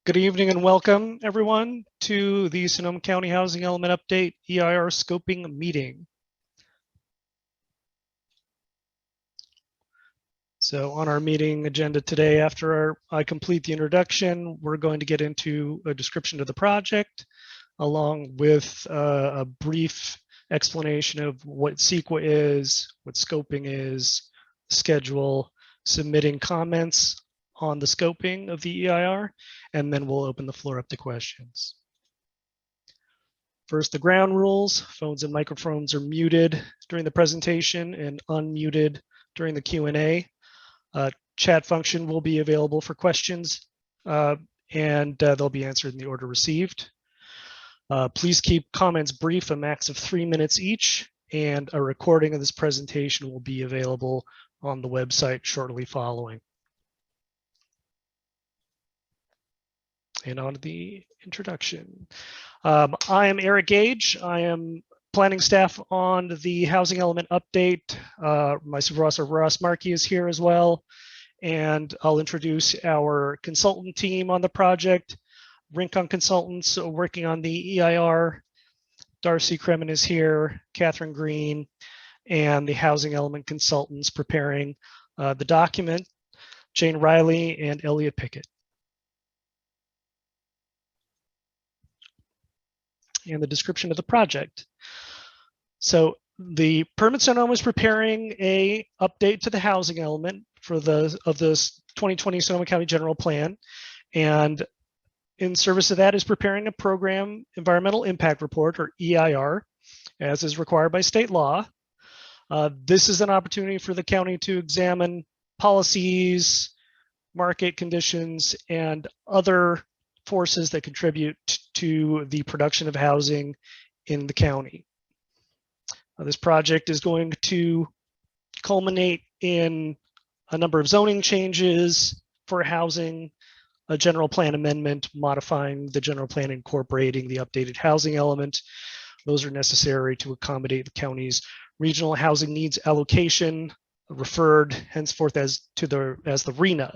Good evening and welcome everyone to the Sonoma County Housing Element Update EIR Scoping meeting. So on our meeting agenda today, after I complete the introduction, we're going to get into a description of the project, along with a brief explanation of what CEQA is, what scoping is, schedule, submitting comments on the scoping of the EIR, and then we'll open the floor up to questions. First, the ground rules. Phones and microphones are muted during the presentation and unmuted during the Q&A. Chat function will be available for questions, and they'll be answered in the order received. Please keep comments brief, a max of 3 minutes each, and a recording of this presentation will be available on the website shortly following. And on to the introduction. I am Eric Gage. I am planning staff on the Housing Element Update. My supervisor Ross Markey is here as well. And I'll introduce our consultant team on the project. Rincon Consultants working on the EIR. Darcy Kremen is here, Catherine Green, and the Housing Element Consultants preparing the document, Jane Riley and Elliot Pickett. And the description of the project. So the Permit Sonoma is preparing a update to the housing element for the 2020 Sonoma County General Plan, and in service of that is preparing a program environmental impact report, or EIR, as is required by state law. This is an opportunity for the county to examine policies, market conditions, and other forces that contribute to the production of housing in the county. This project is going to culminate in a number of zoning changes for housing, a general plan amendment modifying the general plan incorporating the updated housing element. Those are necessary to accommodate the county's regional housing needs allocation, referred henceforth as the RHNA.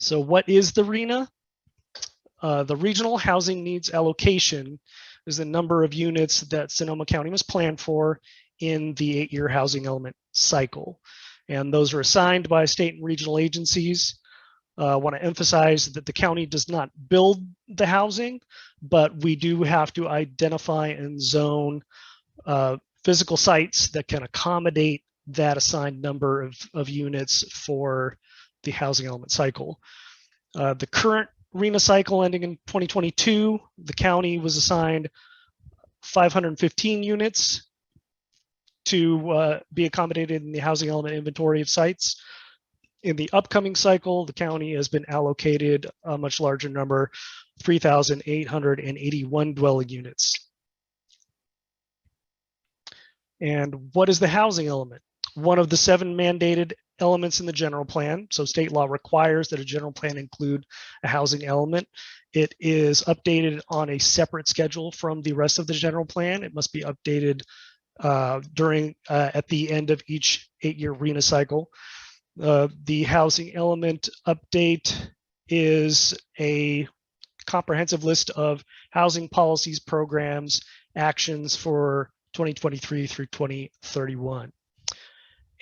So what is the RHNA? The regional housing needs allocation is the number of units that Sonoma County must plan for in the 8-year housing element cycle. And those are assigned by state and regional agencies. I want to emphasize that the county does not build the housing, but we do have to identify and zone physical sites that can accommodate that assigned number of units for the housing element cycle. The current RHNA cycle ending in 2022, the county was assigned 515 units to be accommodated in the housing element inventory of sites. In the upcoming cycle, the county has been allocated a much larger number, 3,881 dwelling units. And what is the housing element? One of the 7 mandated elements in the general plan. So state law requires that a general plan include a housing element. It is updated on a separate schedule from the rest of the general plan. It must be updated at the end of each 8-year RHNA cycle. The housing element update is a comprehensive list of housing policies, programs, actions for 2023 through 2031.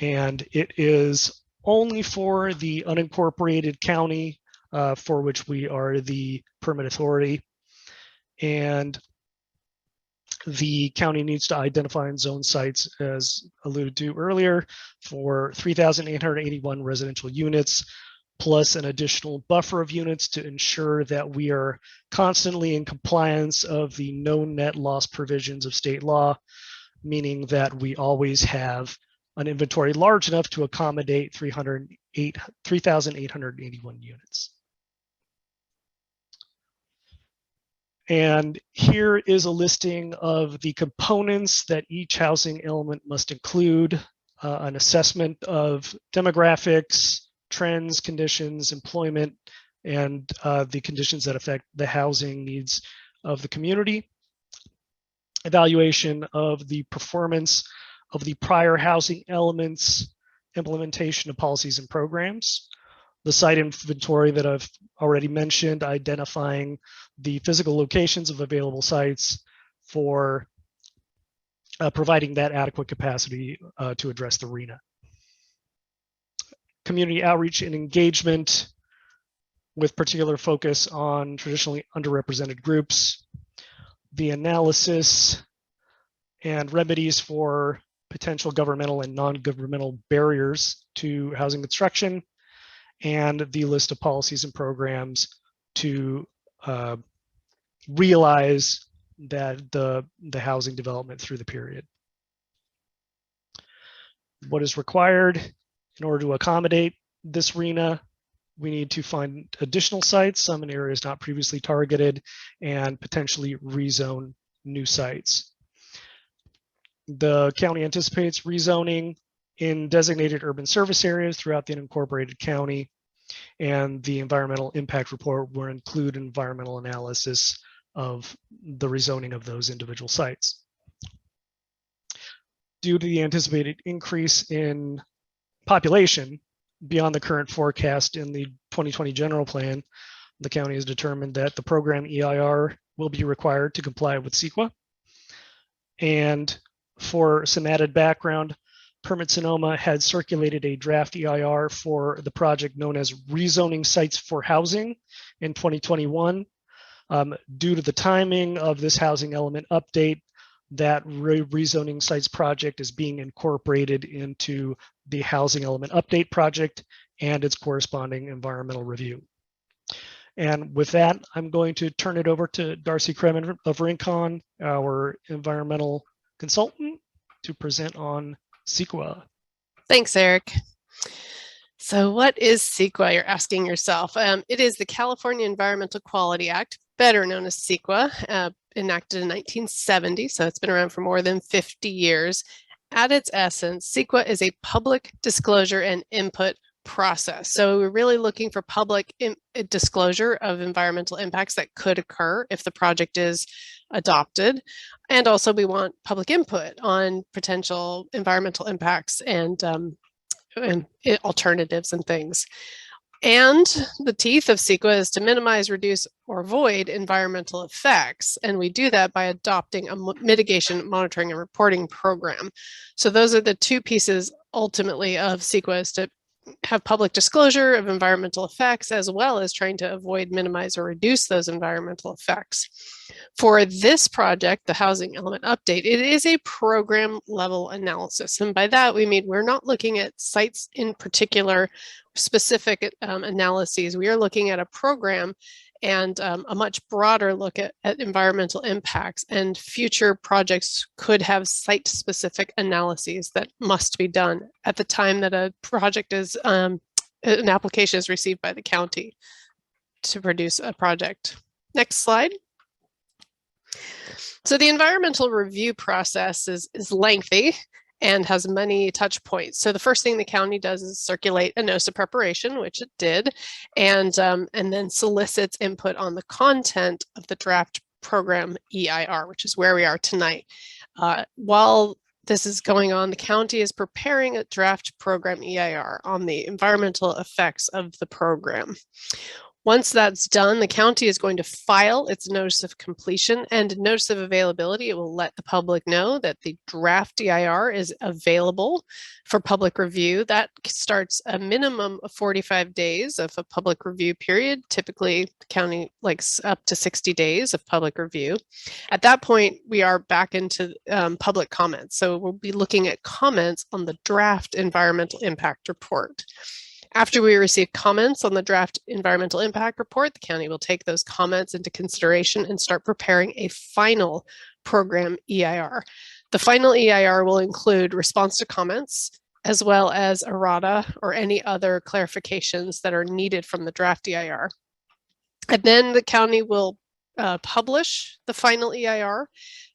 And it is only for the unincorporated county for which we are the permit authority. And the county needs to identify and zone sites, as alluded to earlier, for 3,881 residential units, plus an additional buffer of units to ensure that we are constantly in compliance of the no net loss provisions of state law, meaning that we always have an inventory large enough to accommodate 3,881 units. And here is a listing of the components that each housing element must include, an assessment of demographics, trends, conditions, employment, and the conditions that affect the housing needs of the community, evaluation of the performance of the prior housing elements, implementation of policies and programs, the site inventory that I've already mentioned, identifying the physical locations of available sites for providing that adequate capacity to address the RHNA. Community outreach and engagement with particular focus on traditionally underrepresented groups, the analysis and remedies for potential governmental and non-governmental barriers to housing construction, and the list of policies and programs to realize that the housing development through the period. What is required in order to accommodate this RHNA? We need to find additional sites, some in areas not previously targeted, and potentially rezone new sites. The county anticipates rezoning in designated urban service areas throughout the unincorporated county, and the environmental impact report will include environmental analysis of the rezoning of those individual sites. Due to the anticipated increase in population beyond the current forecast in the 2020 general plan, the county has determined that the program EIR will be required to comply with CEQA. And for some added background, Permit Sonoma had circulated a draft EIR for the project known as Rezoning Sites for Housing in 2021. Due to the timing of this housing element update, that rezoning sites project is being incorporated into the housing element update project and its corresponding environmental review. And with that, I'm going to turn it over to Darcy Kremen of Rincon, our environmental consultant, to present on CEQA. Thanks, Eric. So what is CEQA, you're asking yourself? It is the California Environmental Quality Act, better known as CEQA, enacted in 1970, so it's been around for more than 50 years. At its essence, CEQA is a public disclosure and input process. So we're really looking for public disclosure of environmental impacts that could occur if the project is adopted. And also we want public input on potential environmental impacts and alternatives and things. And the teeth of CEQA is to minimize, reduce, or avoid environmental effects. And we do that by adopting a mitigation, monitoring, and reporting program. So those are the two pieces ultimately of CEQA, is to have public disclosure of environmental effects, as well as trying to avoid, minimize, or reduce those environmental effects. For this project, the housing element update, it is a program level analysis. And by that, we mean we're not looking at sites in particular, specific analyses. We are looking at a program and a much broader look at environmental impacts, and future projects could have site-specific analyses that must be done at the time that a project is, an application is received by the county to produce a project. Next slide. So the environmental review process is lengthy and has many touch points. So the first thing the county does is circulate a notice of preparation, which it did, and then solicits input on the content of the draft program EIR, which is where we are tonight. While this is going on, the county is preparing a draft program EIR on the environmental effects of the program. Once that's done, the county is going to file its notice of completion and notice of availability. It will let the public know that the draft EIR is available for public review. That starts a minimum of 45 days of a public review period. Typically, the county likes up to 60 days of public review. At that point, we are back into public comments. So we'll be looking at comments on the draft environmental impact report. After we receive comments on the draft environmental impact report, the county will take those comments into consideration and start preparing a final program EIR. The final EIR will include response to comments, as well as errata or any other clarifications that are needed from the draft EIR. And then the county will publish the final EIR,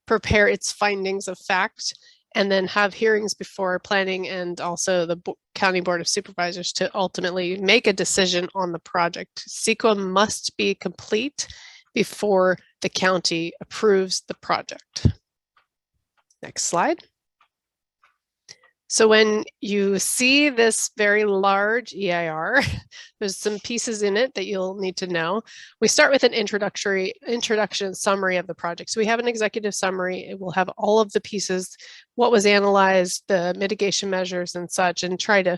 prepare its findings of fact, and then have hearings before planning and also the County Board of Supervisors to ultimately make a decision on the project. CEQA must be complete before the county approves the project. Next slide. So when you see this very large EIR, there's some pieces in it that you'll need to know. We start with an introduction summary of the project. So we have an executive summary. It will have all of the pieces, what was analyzed, the mitigation measures and such, and try to,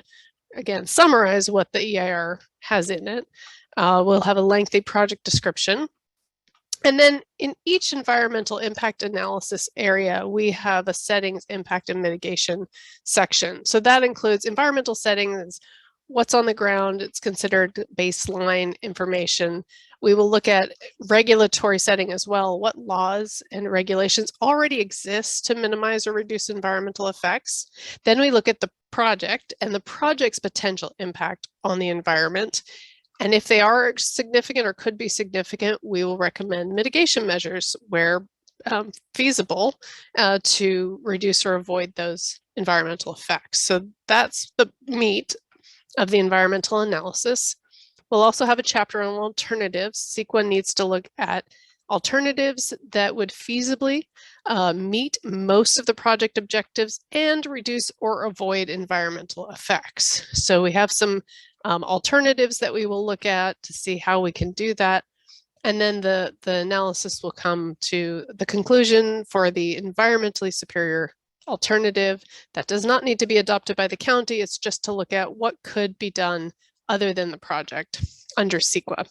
again, summarize what the EIR has in it. We'll have a lengthy project description. And then in each environmental impact analysis area, we have a settings, impact, and mitigation section. So that includes environmental settings, what's on the ground, it's considered baseline information. We will look at regulatory setting as well, what laws and regulations already exist to minimize or reduce environmental effects. Then we look at the project and the project's potential impact on the environment. And if they are significant or could be significant, we will recommend mitigation measures where feasible to reduce or avoid those environmental effects. So that's the meat of the environmental analysis. We'll also have a chapter on alternatives. CEQA needs to look at alternatives that would feasibly meet most of the project objectives and reduce or avoid environmental effects. So we have some alternatives that we will look at to see how we can do that. And then the analysis will come to the conclusion for the environmentally superior alternative that does not need to be adopted by the county. It's just to look at what could be done other than the project under CEQA.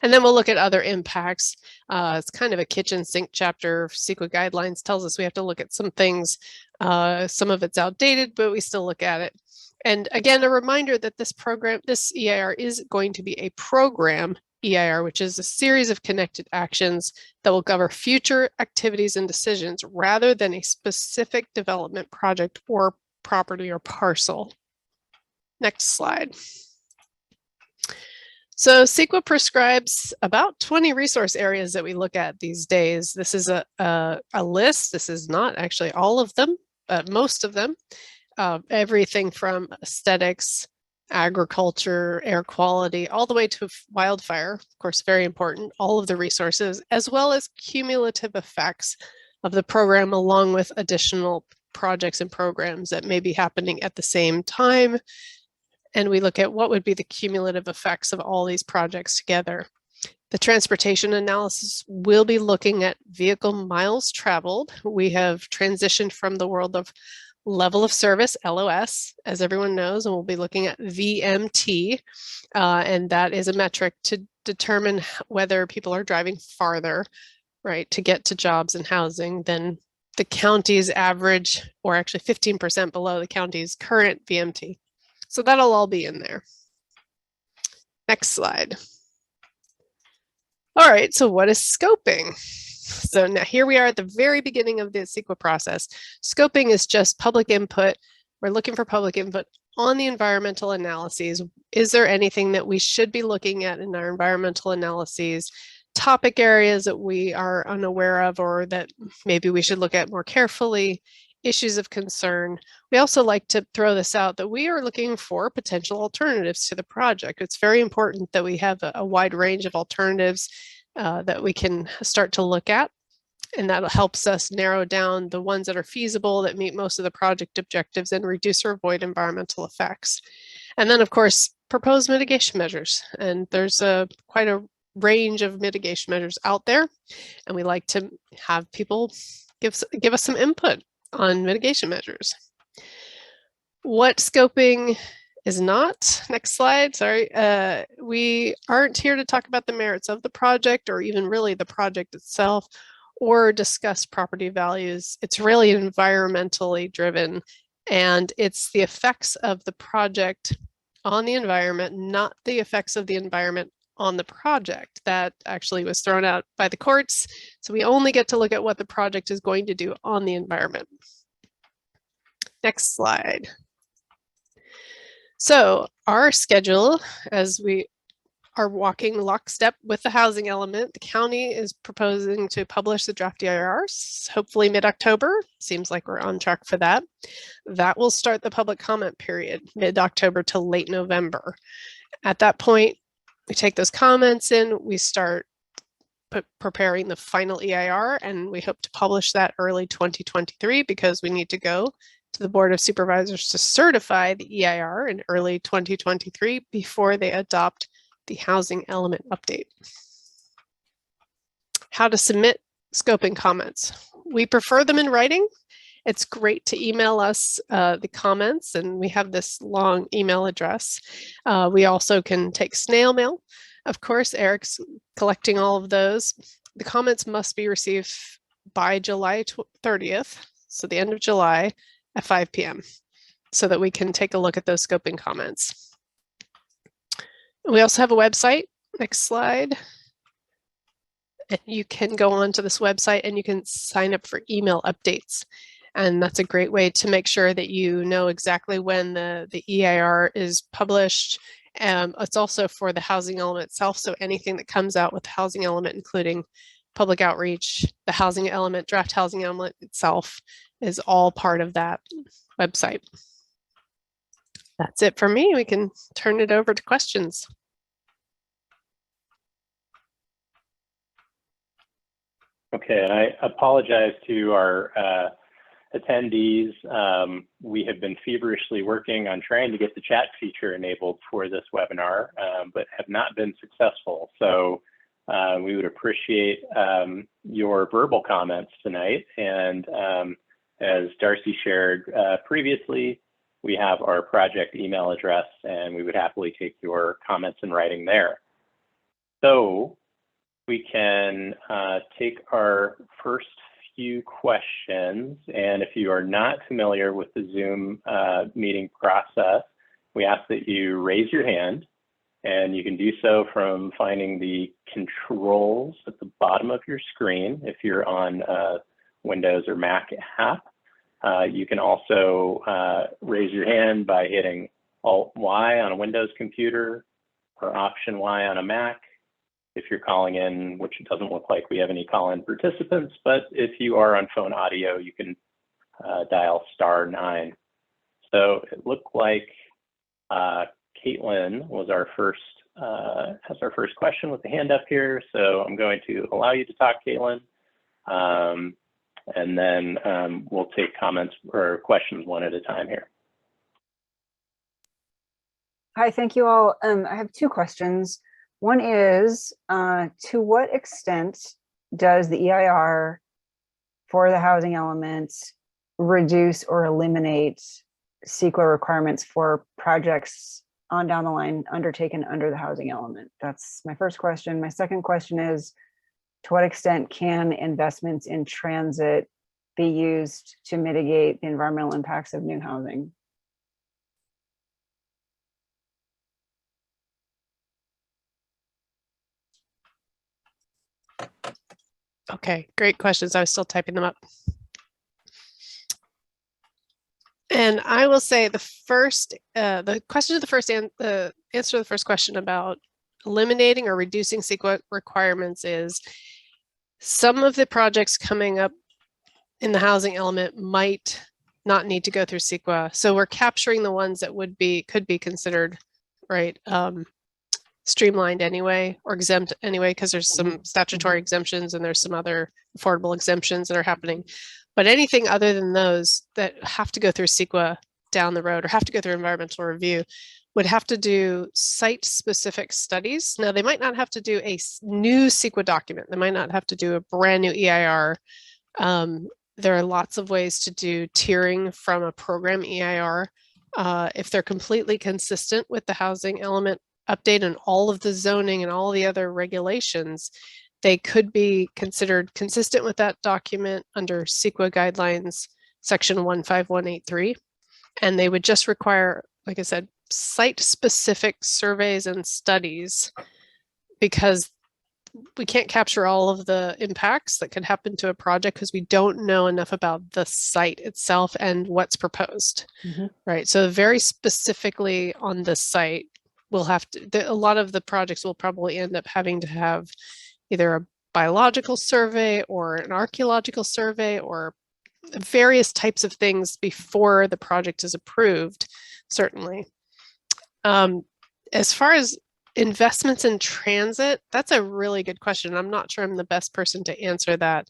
And then we'll look at other impacts. It's kind of a kitchen sink chapter. CEQA guidelines tells us we have to look at some things. Some of it's outdated, but we still look at it. And again, a reminder that this EIR is going to be a program EIR, which is a series of connected actions that will cover future activities and decisions rather than a specific development project or property or parcel. Next slide. So CEQA prescribes about 20 resource areas that we look at these days. This is a list. This is not actually all of them, but most of them. Everything from aesthetics, agriculture, air quality, all the way to wildfire, of course, very important, all of the resources, as well as cumulative effects of the program, along with additional projects and programs that may be happening at the same time. And we look at what would be the cumulative effects of all these projects together. The transportation analysis will be looking at vehicle miles traveled. We have transitioned from the world of level of service, LOS, as everyone knows, and we'll be looking at VMT, and that is a metric to determine whether people are driving farther, right, to get to jobs and housing than the county's average, or actually 15% below the county's current VMT. So that'll all be in there. Next slide. All right, so what is scoping? So now here we are at the very beginning of the CEQA process. Scoping is just public input. We're looking for public input on the environmental analyses. Is there anything that we should be looking at in our environmental analyses? Topic areas that we are unaware of or that maybe we should look at more carefully? Issues of concern. We also like to throw this out that we are looking for potential alternatives to the project. It's very important that we have a wide range of alternatives that we can start to look at, and that helps us narrow down the ones that are feasible, that meet most of the project objectives and reduce or avoid environmental effects. And then of course, propose mitigation measures. And there's quite a range of mitigation measures out there, and we like to have people give us some input on mitigation measures. What scoping is not, next slide, sorry, we aren't here to talk about the merits of the project or even really the project itself or discuss property values. It's really environmentally driven, and it's the effects of the project on the environment, not the effects of the environment on the project. That actually was thrown out by the courts. So we only get to look at what the project is going to do on the environment. Next slide. So our schedule, as we are walking lockstep with the housing element, the county is proposing to publish the draft EIRs, hopefully mid-October. Seems like we're on track for that. That will start the public comment period, mid-October to late November. At that point, we take those comments in, we start preparing the final EIR, and we hope to publish that early 2023 because we need to go to the Board of Supervisors to certify the EIR in early 2023 before they adopt the housing element update. How to submit scoping comments. We prefer them in writing. It's great to email us the comments, and we have this long email address. We also can take snail mail. Of course, Eric's collecting all of those. The comments must be received by July 30th, so the end of July at 5 p.m., so that we can take a look at those scoping comments. We also have a website. Next slide. And you can go onto this website and you can sign up for email updates. And that's a great way to make sure that you know exactly when the EIR is published. It's also for the housing element itself. So anything that comes out with the housing element, including public outreach, the housing element, draft housing element itself, is all part of that website. That's it for me. We can turn it over to questions. Okay, and I apologize to our attendees. We have been feverishly working on trying to get the chat feature enabled for this webinar, but have not been successful. So we would appreciate your verbal comments tonight. And as Darcy shared previously, we have our project email address, and we would happily take your comments in writing there. So we can take our first few questions. And if you are not familiar with the Zoom meeting process, we ask that you raise your hand, and you can do so from finding the controls at the bottom of your screen if you're on Windows or Mac app. You can also raise your hand by hitting Alt-Y on a Windows computer or Option-Y on a Mac. If you're calling in, which it doesn't look like we have any call-in participants, but if you are on phone audio, you can dial *9. So it looked like Caitlin was our first, has our first question with the hand up here. So I'm going to allow you to talk, Caitlin, and then we'll take comments or questions one at a time here. Hi, thank you all. I have two questions. One is, to what extent does the EIR for the housing element reduce or eliminate CEQA requirements for projects on down the line undertaken under the housing element? That's my first question. My second question is, to what extent can investments in transit be used to mitigate the environmental impacts of new housing? Okay, great questions. I was still typing them up. And I will say the answer to the first question about eliminating or reducing CEQA requirements is some of the projects coming up in the housing element might not need to go through CEQA. So we're capturing the ones that could be considered, right, streamlined anyway or exempt anyway, because there's some statutory exemptions and there's some other affordable exemptions that are happening. But anything other than those that have to go through CEQA down the road or have to go through environmental review would have to do site-specific studies. Now, they might not have to do a new CEQA document. They might not have to do a brand new EIR. There are lots of ways to do tiering from a program EIR. If they're completely consistent with the housing element update and all of the zoning and all the other regulations, they could be considered consistent with that document under CEQA guidelines, section 15183. And they would just require, like I said, site-specific surveys and studies, because we can't capture all of the impacts that could happen to a project because we don't know enough about the site itself and what's proposed, right? So very specifically on the site, we'll have to, a lot of the projects will probably end up having to have either a biological survey or an archaeological survey or various types of things before the project is approved, certainly. As far as investments in transit, that's a really good question. I'm not sure I'm the best person to answer that.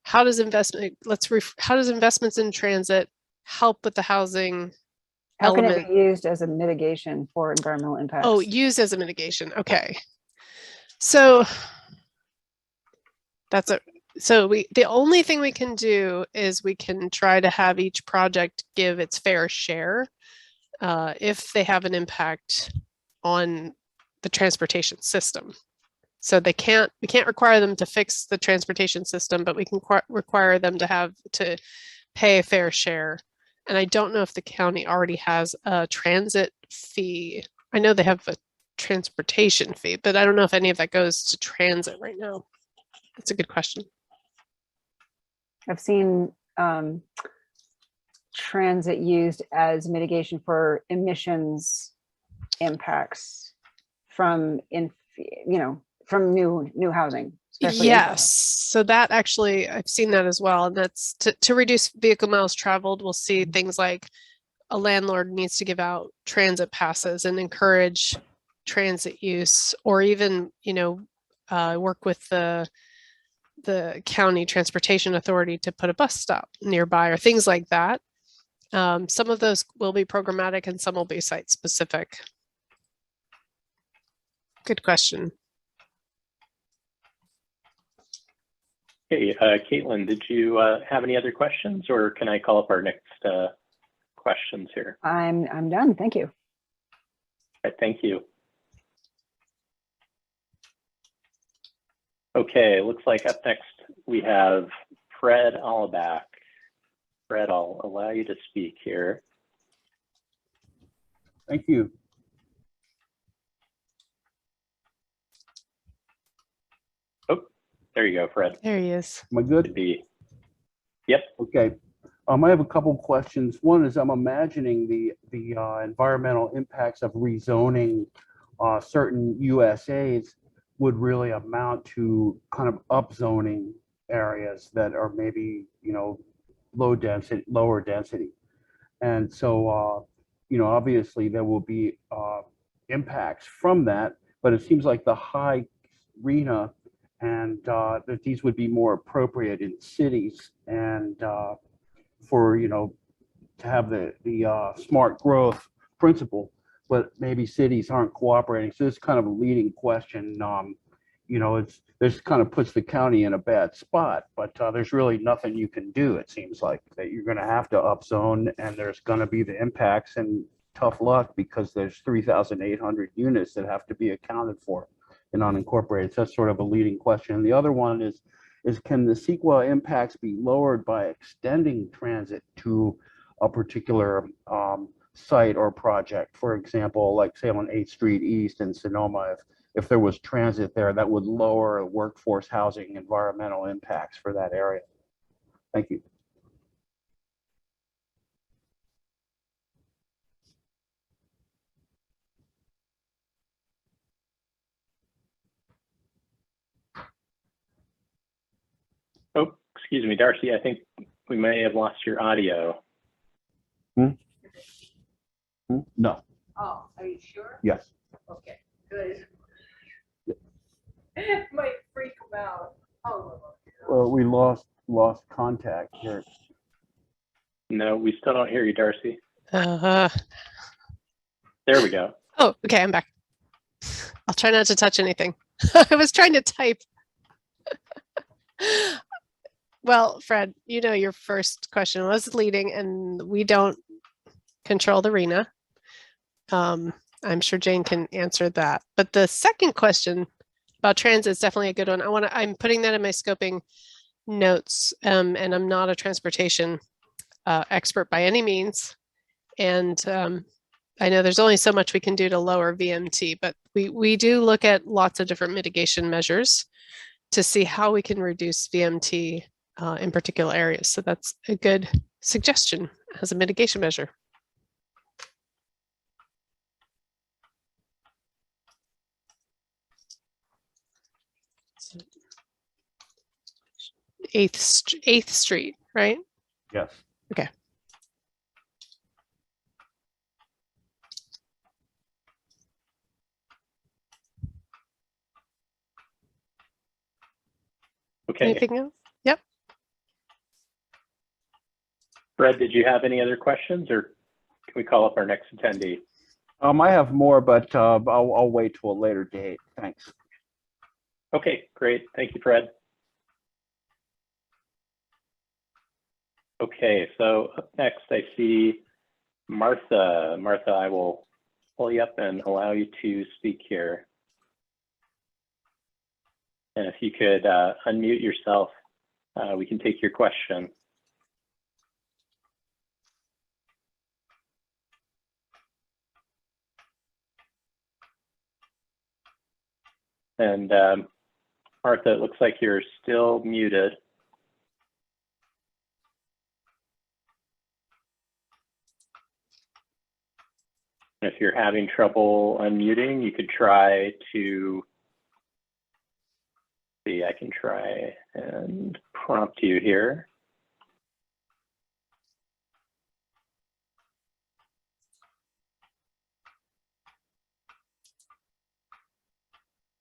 How does investments in transit help with the housing How can element. it be used as a mitigation for environmental impacts? Oh, used as a mitigation. Okay. So the only thing we can do is we can try to have each project give its fair share if they have an impact on the transportation system. So we can't require them to fix the transportation system, but we can require them to pay a fair share. And I don't know if the county already has a transit fee. I know they have a transportation fee, but I don't know if any of that goes to transit right now. That's a good question. I've seen transit used as mitigation for emissions impacts from from new housing. Especially Yes, so that actually, I've seen that as well. And that's to reduce vehicle miles traveled. We'll see things like a landlord needs to give out transit passes and encourage transit use, or even, work with the county transportation authority to put a bus stop nearby or things like that. Some of those will be programmatic and some will be site specific. Good question. Hey, Caitlin, did you have any other questions, or can I call up our next questions here? I'm done. Thank you. Right, thank you. Okay, looks like up next we have Fred Allback. Fred, I'll allow you to speak here. Thank you. Oh, there you go, Fred. There he is. Am I good? Should be. Yep. Okay. I have a couple questions. One is I'm imagining the environmental impacts of rezoning certain USAs would really amount to kind of upzoning areas that are maybe, lower density. And so, obviously there will be impacts from that, but it seems like the high RENA and that these would be more appropriate in cities and for, to have the smart growth principle, but maybe cities aren't cooperating. So it's kind of a leading question. This kind of puts the county in a bad spot, but there's really nothing you can do. It seems like that you're going to have to upzone, and there's going to be the impacts, and tough luck because there's 3,800 units that have to be accounted for in unincorporated. So that's sort of a leading question. And the other one is can the CEQA impacts be lowered by extending transit to a particular site or project? For example, like say on 8th Street East in Sonoma, if there was transit there, that would lower workforce housing environmental impacts for that area. Thank you. Oh, excuse me, Darcy, I think we may have lost your audio. No. Oh, are you sure? Yes. Okay, good. Might freak them out. Oh, Well, we lost contact here. No, we still don't hear you, Darcy. Uh, There we go. oh, okay, I'm back. I'll try not to touch anything. I was trying to type. Well, Fred, your first question was leading, and we don't control the RENA. I'm sure Jane can answer that. But the second question about transit is definitely a good one. I'm putting that in my scoping notes, and I'm not a transportation expert by any means. And I know there's only so much we can do to lower VMT, but we do look at lots of different mitigation measures to see how we can reduce VMT in particular areas. So that's a good suggestion as a mitigation measure. Eighth Street, right? Yes. Okay. Okay. Anything else? Yep. Fred, did you have any other questions, or can we call up our next attendee? I have more, but I'll wait till a later date. Thanks. Okay, great. Thank you, Fred. Okay, so up next I see Martha. Martha, I will pull you up and allow you to speak here. And if you could unmute yourself, we can take your question. And Martha, it looks like you're still muted. If you're having trouble unmuting, you could try to, see, I can try and prompt you here.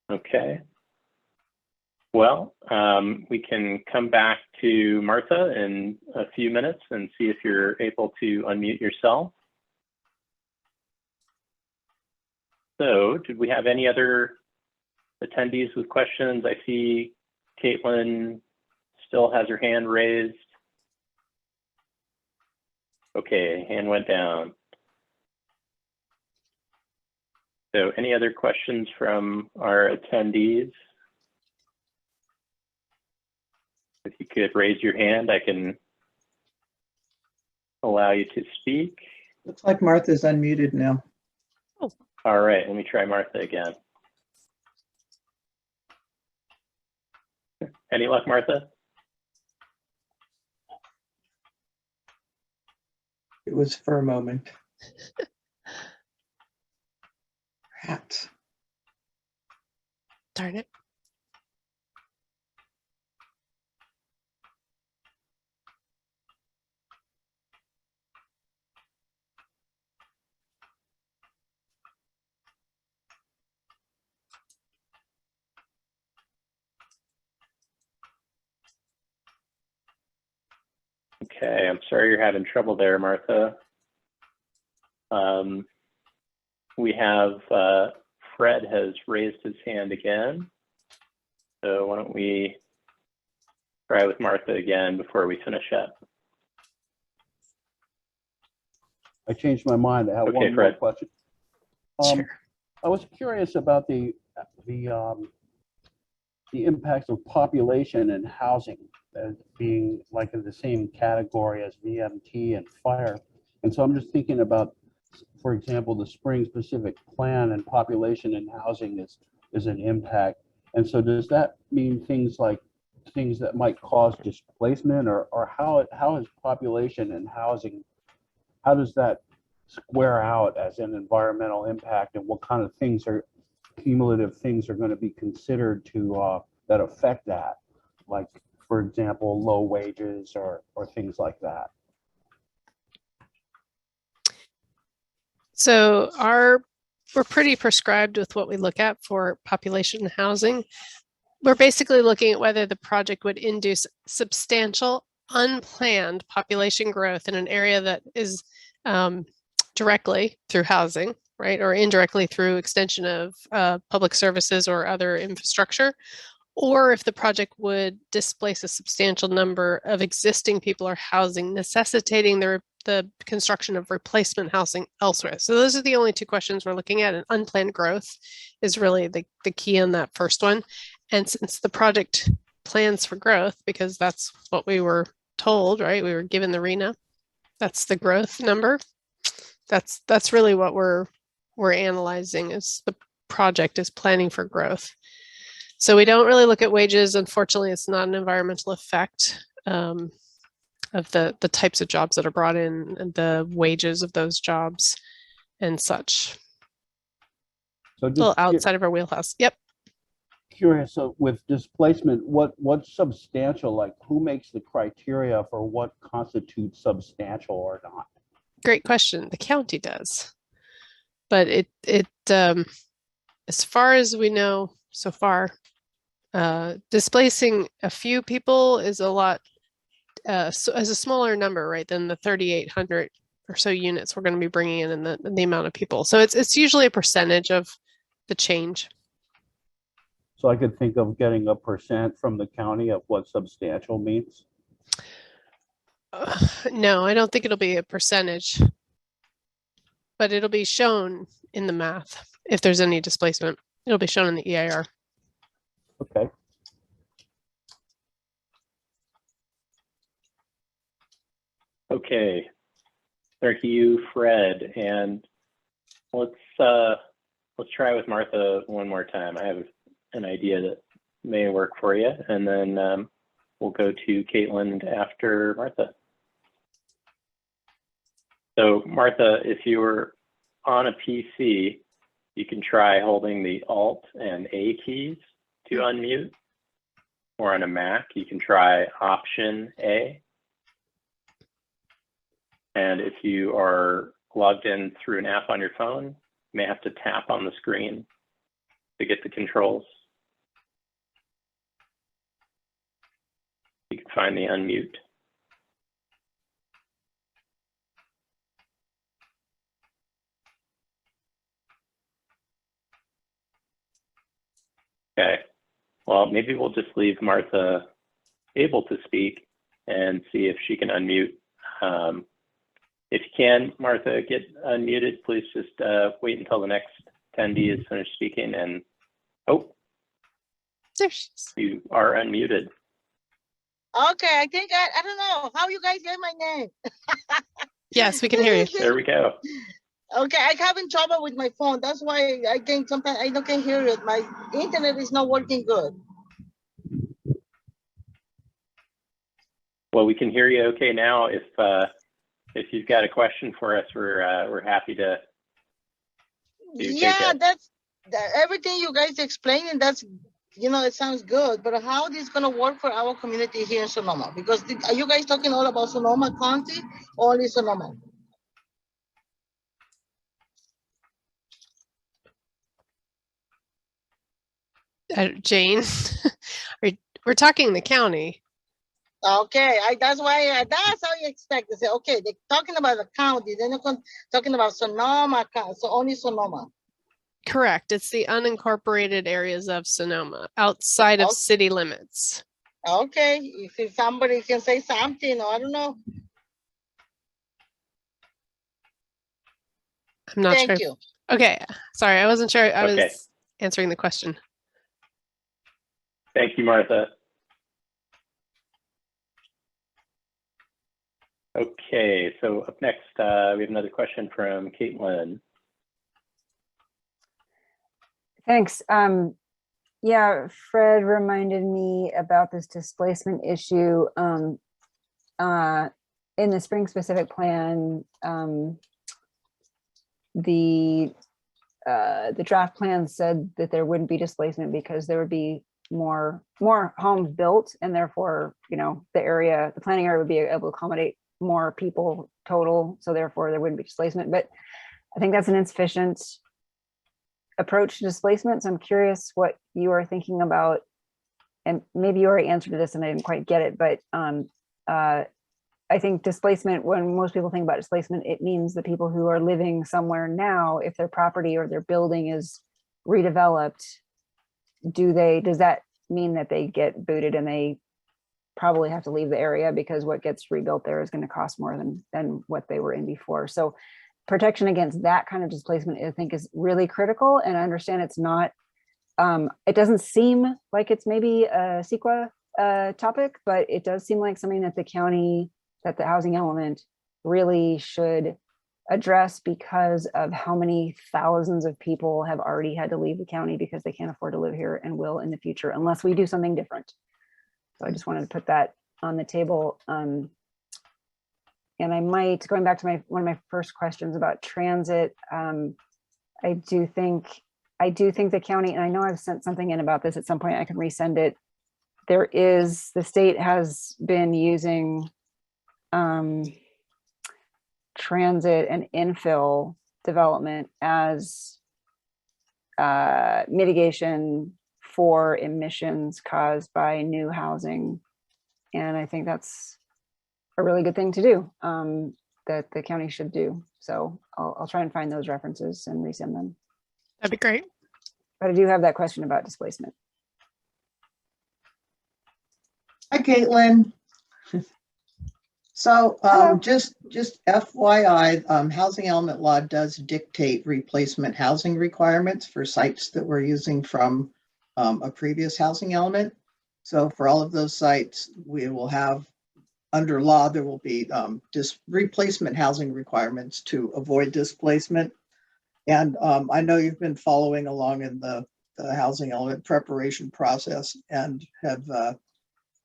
Okay. Well, we can come back to Martha in a few minutes and see if you're able to unmute yourself. So, did we have any other attendees with questions? I see Caitlin still has her hand raised. Okay, hand went down. So, any other questions from our attendees? If you could raise your hand, I can allow you to speak. Looks like Martha's unmuted now. All right, let me try Martha again. Any luck, Martha? It was for a moment. Perhaps. Darn it. Okay, I'm sorry you're having trouble there, Martha. We have Fred has raised his hand again. So why don't we try with Martha again before we finish up? I changed my mind. I have Okay, one more Fred. question. Sure. I was curious about the impacts of population and housing as being like in the same category as VMT and fire. And so I'm just thinking about, for example, the spring specific plan and population and housing is an impact. And so does that mean things like things that might cause displacement, or how is population and housing, how does that square out as an environmental impact, and what kind of things are cumulative things are going to be considered to that affect that, like for example low wages or things like that? So we're pretty prescribed with what we look at for population and housing. We're basically looking at whether the project would induce substantial unplanned population growth in an area that is directly through housing, right, or indirectly through extension of public services or other infrastructure, or if the project would displace a substantial number of existing people or housing, necessitating the construction of replacement housing elsewhere. So those are the only two questions we're looking at, and unplanned growth is really the key in that first one. And since the project plans for growth, because that's what we were told, right, we were given the RENA, that's the growth number. That's really what we're analyzing, is the project is planning for growth. So we don't really look at wages. Unfortunately, it's not an environmental effect of the types of jobs that are brought in and the wages of those jobs and such. So A little outside of our wheelhouse. Yep. Curious, so with displacement, what's substantial? Like, who makes the criteria for what constitutes substantial or not? Great question. The county does, but it as far as we know so far, displacing a few people is a lot so as a smaller number, right, than the 3,800 or so units we're going to be bringing in the amount of people. So it's usually a percentage of the change. So I could think of getting a % from the county of what substantial means. No, I don't think it'll be a percentage, but it'll be shown in the math. If there's any displacement, it'll be shown in the EIR. Okay. Okay. Thank you, Fred. And let's try with Martha one more time. I have an idea that may work for you, and then we'll go to Caitlin after Martha. So Martha, if you were on a PC, you can try holding the Alt and A keys to unmute, or on a Mac, you can try Option A. And if you are logged in through an app on your phone, you may have to tap on the screen to get the controls. You can find the unmute. Okay, well, maybe we'll just leave Martha able to speak and see if she can unmute. If you can, Martha, get unmuted, please just wait until the next attendee is finished speaking, and oh, There she is. you are unmuted. Okay, I think I don't know how you guys get my name. Yes, we can hear you. There we go. Okay, I'm having trouble with my phone. That's why I can sometimes I don't can hear it. My internet is not working good. Well, we can hear you okay now. If you've got a question for us, we're happy to Yeah, take it. that's everything you guys explaining. That's it sounds good, but how this gonna work for our community here in Sonoma? Because are you guys talking all about Sonoma County or only Sonoma? Jane, we're talking the county. Okay, that's why that's how you expect to say. Okay, they're talking about the county. They're not talking about Sonoma, so only Sonoma. Correct. It's the unincorporated areas of Sonoma outside of Okay. city limits. Okay, if somebody can say something, or I don't know. I'm not Thank sure. you. Okay. Sorry, I wasn't sure I Okay. was answering the question. Thank you, Martha. Okay, so up next, we have another question from Caitlin. Thanks. Yeah, Fred reminded me about this displacement issue. In the spring specific plan, the draft plan said that there wouldn't be displacement because there would be more homes built, and therefore, the planning area would be able to accommodate more people total. So therefore there wouldn't be displacement. But I think that's an insufficient approach to displacement. So I'm curious what you are thinking about, and maybe you already answered this and I didn't quite get it, but I think displacement, when most people think about displacement, it means the people who are living somewhere now, if their property or their building is redeveloped, does that mean that they get booted and they probably have to leave the area because what gets rebuilt there is going to cost more than what they were in before? So protection against that kind of displacement, I think, is really critical. And I understand it's not, it doesn't seem like it's maybe a CEQA topic, but it does seem like something that the housing element really should address, because of how many thousands of people have already had to leave the county because they can't afford to live here and will in the future unless we do something different. So I just wanted to put that on the table. And I might, going back to one of my first questions about transit, I do think the county, and I know I've sent something in about this at some point, I can resend it. The state has been using transit and infill development as mitigation for emissions caused by new housing. And I think that's a really good thing to do, that the county should do. So I'll try and find those references and resend them. That'd be great. But I do have that question about displacement. Hi, Caitlin. So Hello. just FYI, housing element law does dictate replacement housing requirements for sites that we're using from a previous housing element. So for all of those sites, we will have, under law, there will be replacement housing requirements to avoid displacement. And I know you've been following along in the housing element preparation process and have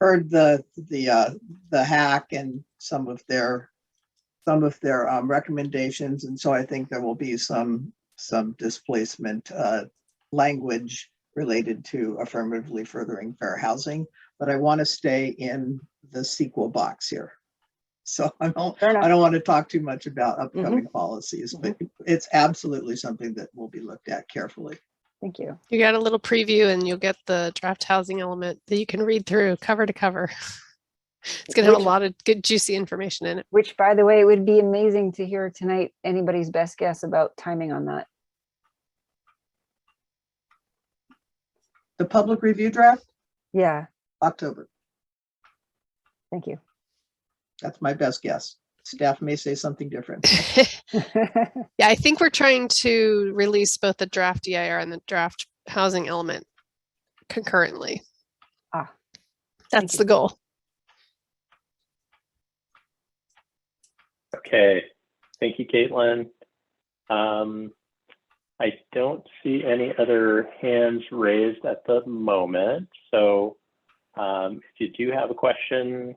heard the hack and some of their recommendations, and so I think there will be some displacement language related to affirmatively furthering fair housing. But I want to stay in the CEQA box here, so I don't want to talk too much about upcoming policies, but it's absolutely something that will be looked at carefully. Thank you. You got a little preview and you'll get the draft housing element that you can read through cover to cover. It's going to have a lot of good, juicy information in it. Which, by the way, it would be amazing to hear tonight anybody's best guess about timing on that. The public review draft, Yeah, October. thank you. That's my best guess. Staff may say something different. Yeah, I think we're trying to release both the draft EIR and the draft housing element concurrently. Ah, that's the goal. Okay, thank you, Caitlin. I don't see any other hands raised at the moment. So if you do have a question,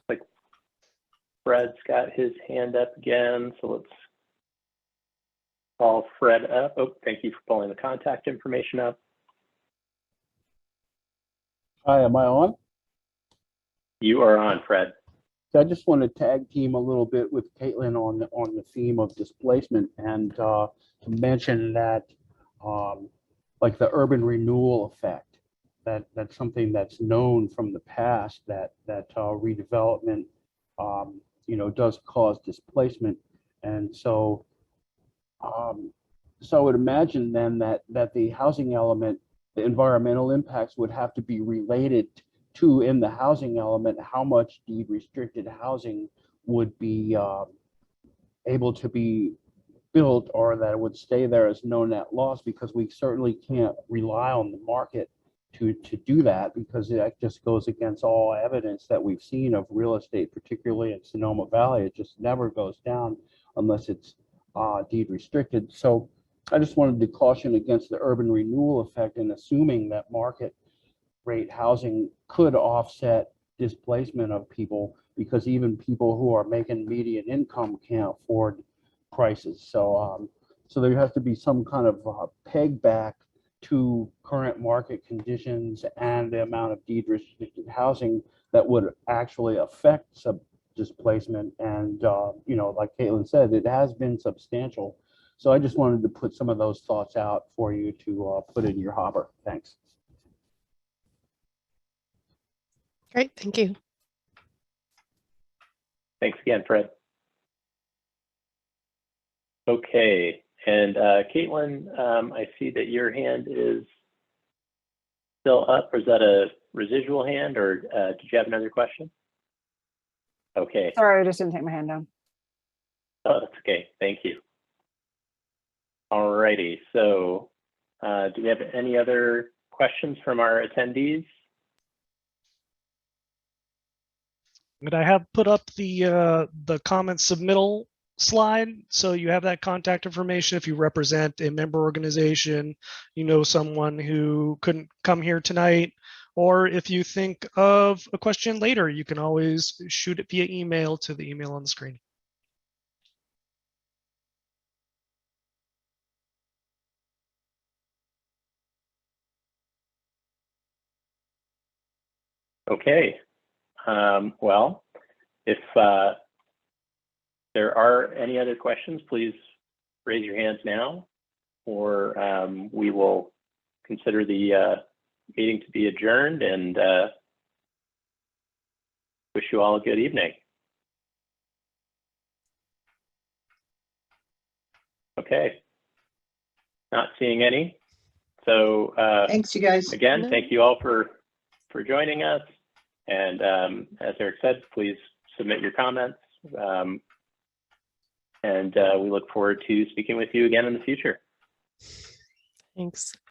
like Fred's got his hand up again. So let's call Fred up. Oh, thank you for pulling the contact information up. Hi, am I on? You are on, Fred. So I just want to tag team a little bit with Caitlin on the theme of displacement and to mention that like the urban renewal effect, that's something that's known from the past, that redevelopment does cause displacement. And so so I would imagine then that the housing element, the environmental impacts would have to be related to, in the housing element, how much deed restricted housing would be able to be built, or that it would stay there as no net loss, because we certainly can't rely on the market to do that, because that just goes against all evidence that we've seen of real estate, particularly in Sonoma Valley. It just never goes down unless it's deed restricted. So I just wanted to caution against the urban renewal effect and assuming that market rate housing could offset displacement of people, because even people who are making median income can't afford prices. So so there has to be some kind of peg back to current market conditions and the amount of deed restricted housing that would actually affect displacement. And like Caitlin said, it has been substantial. So I just wanted to put some of those thoughts out for you to put in your hopper. Thanks. Great, thank you. Thanks again, Fred. Okay, and Caitlin, I see that your hand is still up. Or is that a residual hand, or did you have another question? Okay. Sorry, I just didn't take my hand down. Oh, that's okay. Thank you. All righty. So do we have any other questions from our attendees? And I have put up the comment submittal slide, so you have that contact information if you represent a member organization, someone who couldn't come here tonight, or if you think of a question later, you can always shoot it via email to the email on the screen. Okay. Well, if there are any other questions, please raise your hands now, or we will consider the meeting to be adjourned. And wish you all a good evening. Okay. Not seeing any. So Thanks, you guys. again, thank you all for joining us. And as Eric said, please submit your comments. And we look forward to speaking with you again in the future. Thanks.